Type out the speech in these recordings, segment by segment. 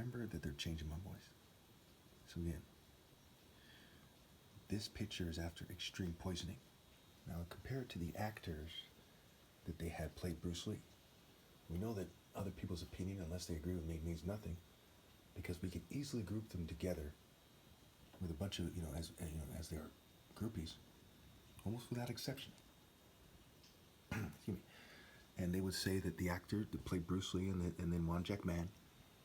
remember that they're changing my voice. So again, this picture is after extreme poisoning. Now compare it to the actors that they had played Bruce Lee. We know that other people's opinion, unless they agree with me, means nothing, because we can easily group them together with a bunch of, as they are groupies, almost without exception. Excuse me. And they would say that the actor that played Bruce Lee and then One Jack Man,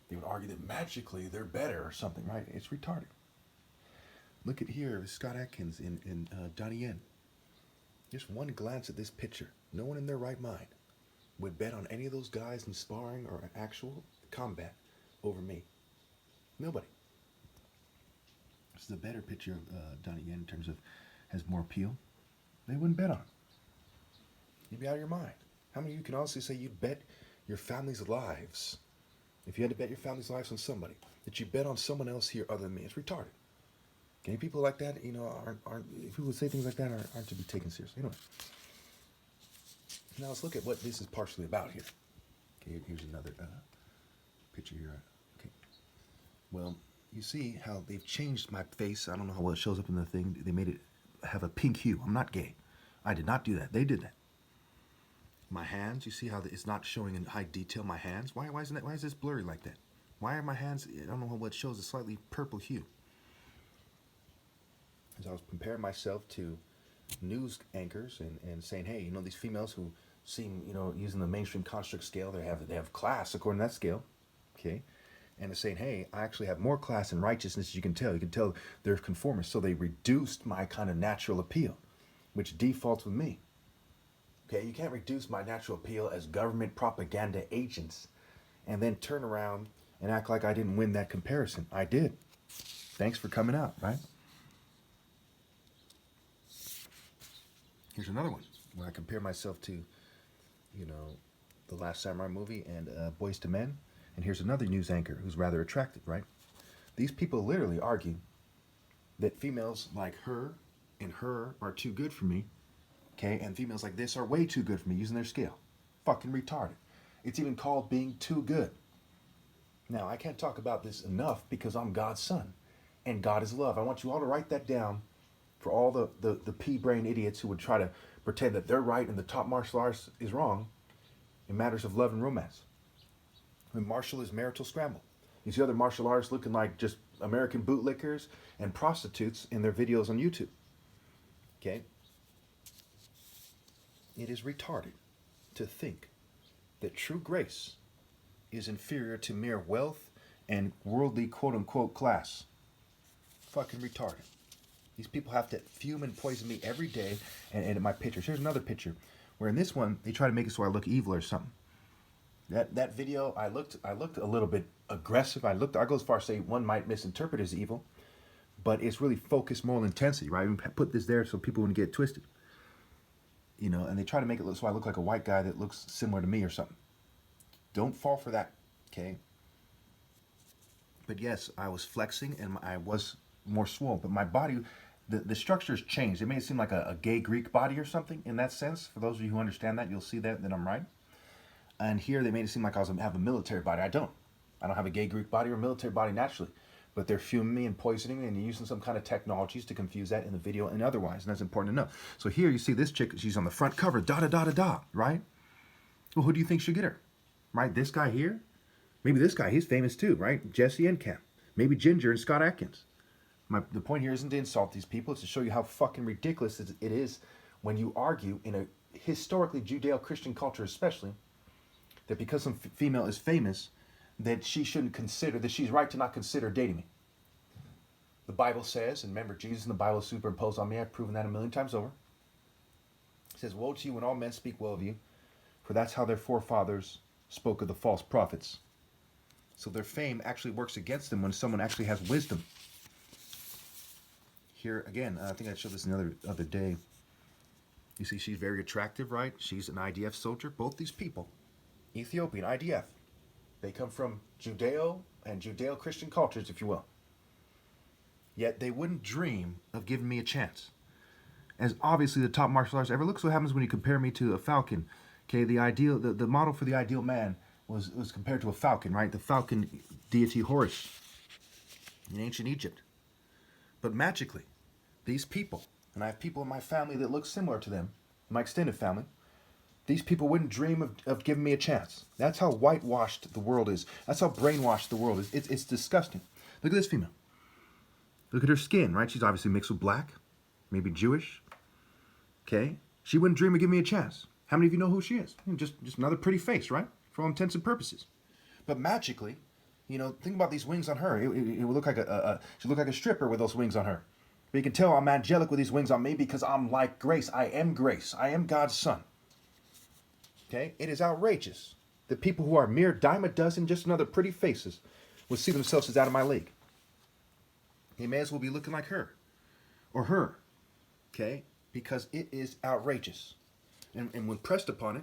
they would argue that magically they're better or something, right? It's retarded. Look at here, Scott Adkins and Donnie Yen. Just one glance at this picture. No one in their right mind would bet on any of those guys in sparring or actual combat over me. Nobody. This is a better picture of Donnie Yen in terms of has more appeal. They wouldn't bet on it. You'd be out of your mind. How many of you can honestly say you'd bet your family's lives, if you had to bet your family's lives on somebody, that you bet on someone else here other than me? It's retarded. Okay, people like that, aren't people who say things like that aren't to be taken seriously. Anyway, now let's look at what this is partially about here. Okay, here's another picture here. Okay, well, you see how they've changed my face. I don't know how well it shows up in the thing. They made it have a pink hue. I'm not gay. I did not do that. They did that. My hands, you see how it's not showing in high detail my hands? Why is this blurry like that? Why are my hands, I don't know what shows a slightly purple hue. As I was comparing myself to news anchors and saying, hey, these females who seem, using the mainstream construct scale, they have class according to that scale, okay? And they're saying, hey, I actually have more class and righteousness, as you can tell. You can tell they're conformists. So they reduced my kind of natural appeal, which defaults with me. Okay, you can't reduce my natural appeal as government propaganda agents and then turn around and act like I didn't win that comparison. I did. Thanks for coming out, right? Here's another one where I compare myself to, the Last Samurai movie and Boys to Men. And here's another news anchor who's rather attractive, right? These people literally argue that females like her and her are too good for me, okay? And females like this are way too good for me, using their scale. Fucking retarded. It's even called being too good. Now, I can't talk about this enough because I'm God's son, and God is love. I want you all to write that down for all the pea-brain idiots who would try to pretend that they're right and the top martial arts is wrong in matters of love and romance. When martial is marital scramble. You see other martial artists looking like just American bootlickers and prostitutes in their videos on YouTube. Okay? It is retarded to think that true grace is inferior to mere wealth and worldly quote-unquote class. Fucking retarded. These people have to fume and poison me every day and edit my pictures. Here's another picture where in this one, they try to make it so I look evil or something. That video, I looked a little bit aggressive. I go as far as say one might misinterpret as evil, but it's really focused moral intensity, right? I put this there so people wouldn't get twisted. And they try to make it look so I look like a white guy that looks similar to me or something. Don't fall for that, okay? But yes, I was flexing and I was more swole, but my body, the structure's changed. It made it seem like a gay Greek body or something in that sense. For those of you who understand that, you'll see that I'm right. And here they made it seem like I have a military body. I don't have a gay Greek body or a military body naturally. But they're fuming me and poisoning me and using some kind of technologies to confuse that in the video and otherwise. And that's important to know. So here you see this chick, she's on the front cover, right? Well, who do you think should get her? Right? This guy here? Maybe this guy, he's famous too, right? Jesse Enkamp. Maybe Ginger and Scott Adkins. The point here isn't to insult these people. It's to show you how fucking ridiculous it is when you argue in a historically Judeo-Christian culture especially, that because some female is famous, that she shouldn't consider, that she's right to not consider dating me. The Bible says, and remember, Jesus in the Bible is superimposed on me. I've proven that a million times over. It says, woe to you when all men speak well of you, for that's how their forefathers spoke of the false prophets. So their fame actually works against them when someone actually has wisdom. Here, again, I think I showed this the other day. You see, she's very attractive, right? She's an IDF soldier. Both these people, Ethiopian, IDF, they come from Judeo and Judeo-Christian cultures, if you will. Yet they wouldn't dream of giving me a chance. As obviously the top martial arts ever. Look what happens when you compare me to a falcon. Okay, the model for the ideal man was compared to a falcon, right? The falcon deity Horus in ancient Egypt. But magically, these people, and I have people in my family that look similar to them, my extended family, these people wouldn't dream of giving me a chance. That's how whitewashed the world is. That's how brainwashed the world is. It's disgusting. Look at this female. Look at her skin, right? She's obviously mixed with black, maybe Jewish. Okay? She wouldn't dream of giving me a chance. How many of you know who she is? Just another pretty face, right? For all intents and purposes. But magically, think about these wings on her. It would look like she look like a stripper with those wings on her. But you can tell I'm angelic with these wings on me because I'm like grace. I am grace. I am God's son. Okay? It is outrageous that people who are mere dime a dozen, just another pretty faces, would see themselves as out of my league. They may as well be looking like her. Or her. Okay? Because it is outrageous. And when pressed upon it,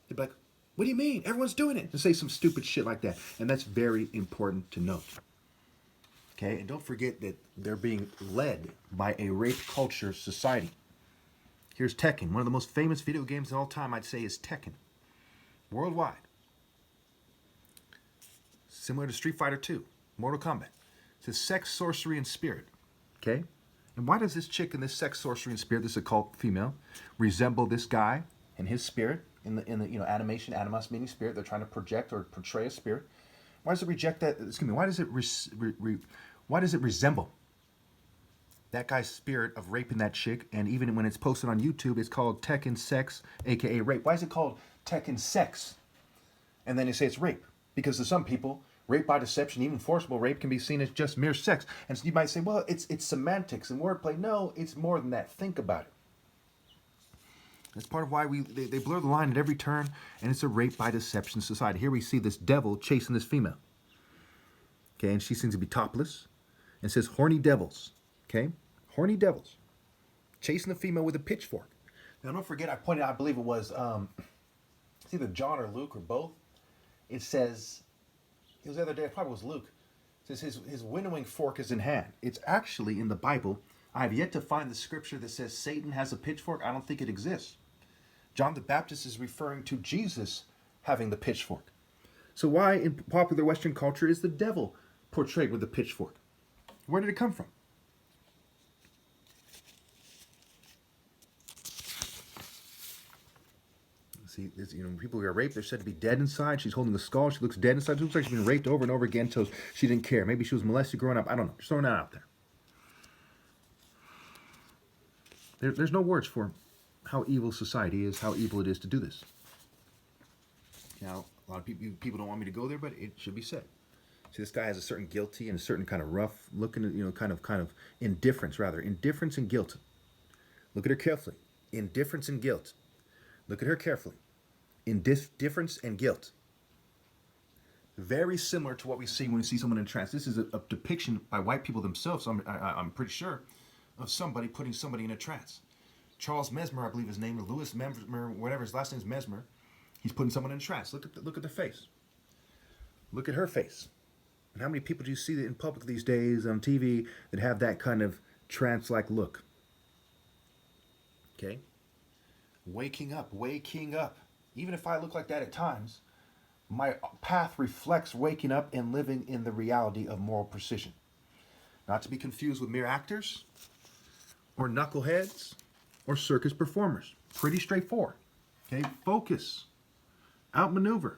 they'd be like, what do you mean? Everyone's doing it. And say some stupid shit like that. And that's very important to note. Okay? And don't forget that they're being led by a rape culture society. Here's Tekken. One of the most famous video games of all time, I'd say, is Tekken. Worldwide. Similar to Street Fighter 2, Mortal Kombat. It says sex, sorcery, and spirit. Okay? And why does this chick in this sex, sorcery, and spirit, this occult female, resemble this guy and his spirit in the animation, animus meaning spirit? They're trying to project or portray a spirit. Why does it reject that? Excuse me. Why does it resemble that guy's spirit of raping that chick? And even when it's posted on YouTube, it's called Tekken Sex, aka rape. Why is it called Tekken Sex? And then they say it's rape because to some people, rape by deception, even forcible rape, can be seen as just mere sex. And so you might say, well, it's semantics and wordplay. No, it's more than that. Think about it. That's part of why they blur the line at every turn, and it's a rape by deception society. Here we see this devil chasing this female. Okay, and she seems to be topless. And it says horny devils. Okay, horny devils chasing the female with a pitchfork. Now don't forget, I pointed out, I believe it was it's either John or Luke or both. It says, it was the other day, it probably was Luke. It says his winnowing fork is in hand. It's actually in the Bible. I have yet to find the scripture that says Satan has a pitchfork. I don't think it exists. John the Baptist is referring to Jesus having the pitchfork. So why in popular Western culture is the devil portrayed with the pitchfork? Where did it come from? See, people who are raped, they're said to be dead inside. She's holding a skull. She looks dead inside. She looks like she's been raped over and over again until she didn't care. Maybe she was molested growing up. I don't know. Just throwing that out there. There's no words for how evil society is, how evil it is to do this. Now, a lot of people don't want me to go there, but it should be said. See, this guy has a certain guilty and a certain kind of rough looking, kind of indifference, rather. Indifference and guilt. Look at her carefully. Indifference and guilt. Look at her carefully. Indifference and guilt. Very similar to what we see when we see someone in a trance. This is a depiction by white people themselves, I'm pretty sure, of somebody putting somebody in a trance. Charles Mesmer, I believe his name, or Louis Mesmer, whatever his last name is, Mesmer. He's putting someone in a trance. Look at the face. Look at her face. And how many people do you see in public these days on TV that have that kind of trance-like look? Okay? Waking up. Even if I look like that at times, my path reflects waking up and living in the reality of moral precision. Not to be confused with mere actors, or knuckleheads, or circus performers. Pretty straightforward. Okay? Focus. Outmaneuver.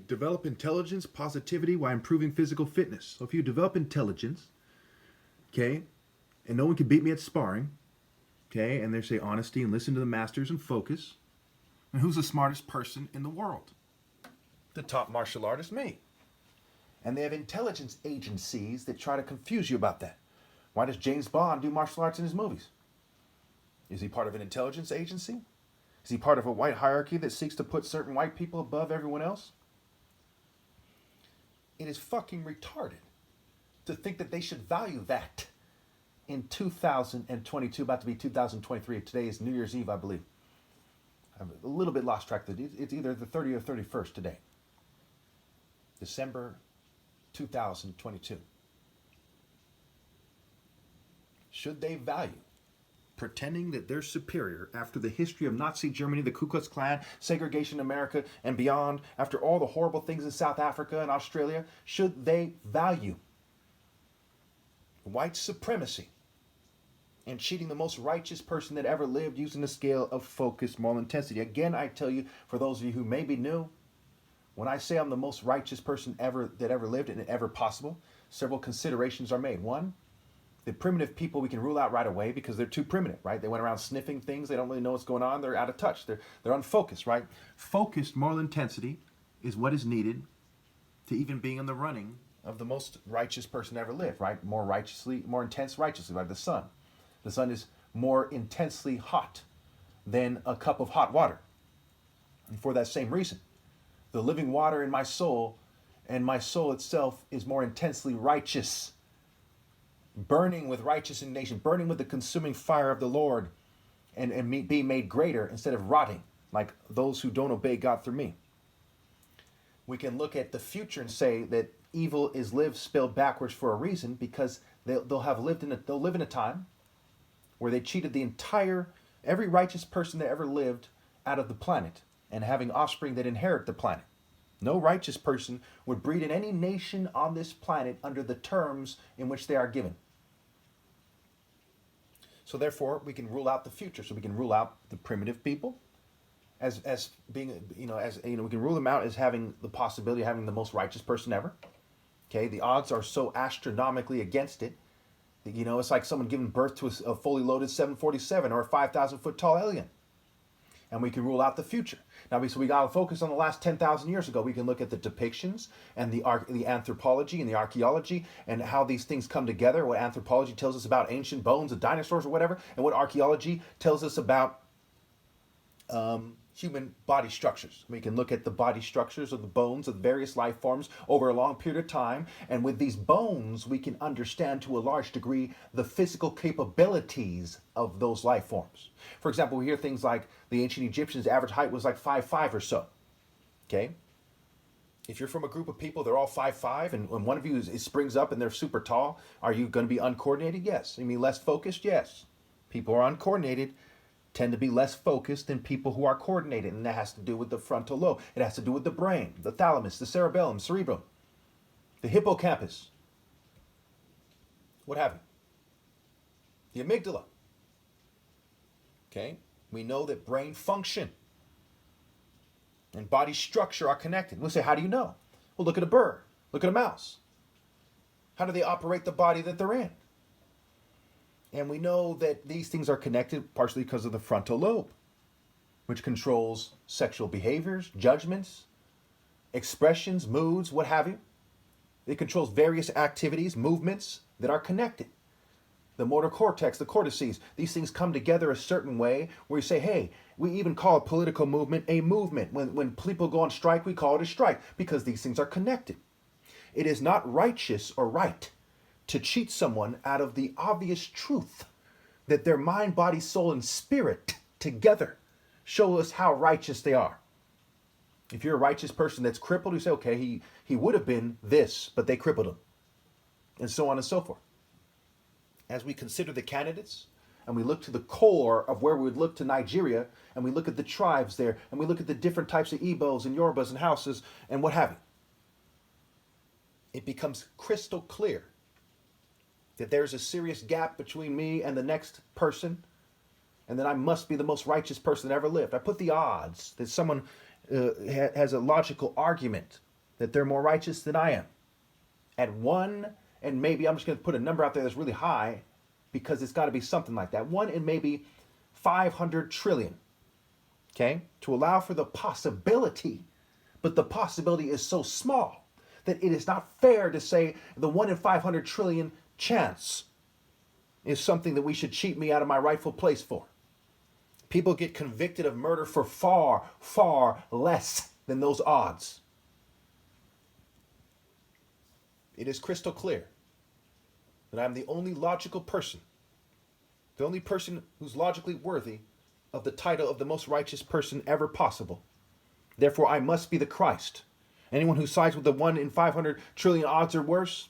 Develop intelligence, positivity while improving physical fitness. So if you develop intelligence, okay, and no one can beat me at sparring, okay, and they say honesty and listen to the masters and focus, and who's the smartest person in the world? The top martial artist, me. And they have intelligence agencies that try to confuse you about that. Why does James Bond do martial arts in his movies? Is he part of an intelligence agency? Is he part of a white hierarchy that seeks to put certain white people above everyone else? It is fucking retarded to think that they should value that in 2022, about to be 2023. Today is New Year's Eve, I believe. I'm a little bit lost track of it. It's either the 30th or 31st today. December 2022. Should they value pretending that they're superior after the history of Nazi Germany, the Ku Klux Klan, segregation in America, and beyond, after all the horrible things in South Africa and Australia, should they value white supremacy and cheating the most righteous person that ever lived using the scale of focused moral intensity? Again, I tell you, for those of you who may be new, when I say I'm the most righteous person ever that ever lived and ever possible, several considerations are made. One, the primitive people we can rule out right away because they're too primitive, right? They went around sniffing things. They don't really know what's going on. They're out of touch. They're unfocused, right? Focused moral intensity is what is needed to even being in the running of the most righteous person ever lived, right? More intense righteously, like the sun. The sun is more intensely hot than a cup of hot water. And for that same reason, the living water in my soul and my soul itself is more intensely righteous, burning with righteous indignation, burning with the consuming fire of the Lord, and being made greater instead of rotting like those who don't obey God through me. We can look at the future and say that evil is lived spelled backwards for a reason, because they'll live in a time where they cheated every righteous person that ever lived out of the planet, and having offspring that inherit the planet. No righteous person would breed in any nation on this planet under the terms in which they are given. So therefore, we can rule out the future. So we can rule out the primitive people as being, we can rule them out as having the possibility of having the most righteous person ever. Okay, the odds are so astronomically against it. It's like someone giving birth to a fully loaded 747 or a 5,000 foot tall alien. And we can rule out the future. Now, so we got to focus on the last 10,000 years ago. We can look at the depictions and the anthropology and the archaeology and how these things come together, what anthropology tells us about ancient bones of dinosaurs or whatever, and what archaeology tells us about human body structures. We can look at the body structures of the bones of various life forms over a long period of time, and with these bones we can understand to a large degree the physical capabilities of those life forms. For example, we hear things like the ancient Egyptians' average height was like 5'5" or so. Okay? If you're from a group of people, they're all 5'5", and when one of you springs up and they're super tall, are you going to be uncoordinated? Yes. You mean less focused? Yes. People are uncoordinated tend to be less focused than people who are coordinated, and that has to do with the frontal lobe. It has to do with the brain, the thalamus, the cerebellum, cerebrum, the hippocampus, what have you, the amygdala. Okay, we know that brain function and body structure are connected. We'll say, how do you know? Well, look at a bird, look at a mouse. How do they operate the body that they're in? And we know that these things are connected partially because of the frontal lobe, which controls sexual behaviors, judgments, expressions, moods, what have you. It controls various activities, movements that are connected. The motor cortex, the cortices, these things come together a certain way where you say, hey, we even call a political movement a movement. When people go on strike, we call it a strike because these things are connected. It is not righteous or right to cheat someone out of the obvious truth that their mind, body, soul, and spirit together show us how righteous they are. If you're a righteous person that's crippled, you say, okay, he would have been this, but they crippled him. And so on and so forth. As we consider the candidates, and we look to the core of where we would look to Nigeria, and we look at the tribes there, and we look at the different types of Igbos and Yorubas and houses, and what have you, it becomes crystal clear that there's a serious gap between me and the next person, and that I must be the most righteous person that ever lived. I put the odds that someone has a logical argument that they're more righteous than I am at 1, and maybe I'm just going to put a number out there that's really high because it's got to be something like that. 1 in maybe 500 trillion, okay, to allow for the possibility, but the possibility is so small that it is not fair to say the 1 in 500 trillion chance is something that we should cheat me out of my rightful place for. People get convicted of murder for far, far less than those odds. It is crystal clear that I'm the only logical person, the only person who's logically worthy of the title of the most righteous person ever possible. Therefore, I must be the Christ. Anyone who sides with the 1 in 500 trillion odds or worse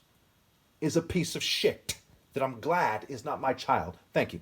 is a piece of shit that I'm glad is not my child. Thank you.